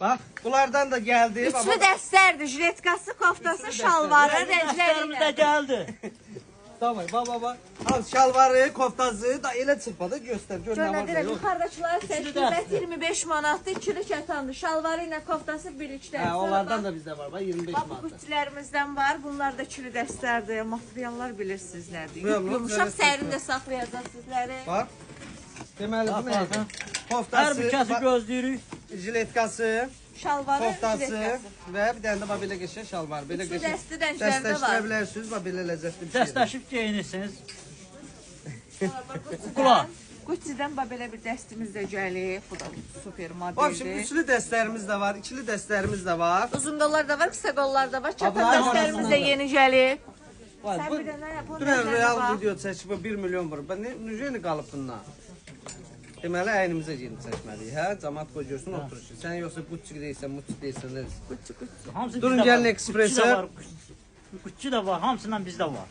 Bax, bunlardan da gəldi. Üçlü dəstərdir. Jiletkası, koftası, şalvarı, rəngləri de geldi. Tamam, baba. Al şalvarı, koftası da elə çırpada göstər. Gör nə var Görünədirəm, yox. yuxarıdakıları seç, Üçlü qiymət dəstə. 25 manatdır, ikili kətandır. Şalvarı ilə koftası birlikdə. Hə, onlardan da bizdə var. Bax 25 Bax, bu manat. qutilərimizdən var. Bunlar da ikili dəstərdir. Materiallar bilirsiniz nədir. Buyurun, Yumuşaq buyurun. sərin də saxlayacaq sizləri. Bax. Deməli bu Bax, nədir? bax. Her Koftası, bir kesi bax, gözlüyürük. jiletkası, Şalvarı, koftası jiletkası. və bir dənə də bax belə qəşəng şalvar. Belə Üçlü qəşəng. dəsti rənglərdə Dəstəşdirə var. bilərsiniz. Bax belə ləzzətli bir şeydir. Dəstəşib geyinirsiniz. Gucci-dən- Kula. Gucci-dən bax belə bir dəstimiz də gəlir. Bu da super Bax şimdi modeldir. üçlü dəstlərimiz də var, ikili dəstlərimiz də var. Uzun qollar da var, qısa qollar da var. Çatan Ablayın dəstlərimiz arasında də da. yeni gəlir. Bax, Sən bu bir dənə bu dünən nəzərdə real bax. video çəkib 1 milyon vurub. Ben necə qalıb bundan? Deməli əynimizə yeni çəkməliyik, hə? Cəmaət qoy görsün oturuşu. Sən yoxsa Gucci deyirsən, Mucci deyirsən, nə deyirsən? Gucci, Gucci. Hamısı Durun bizdə gəlin var. Ekspresə. Gucci də var. Gucci də var. Hamısından bizdə var.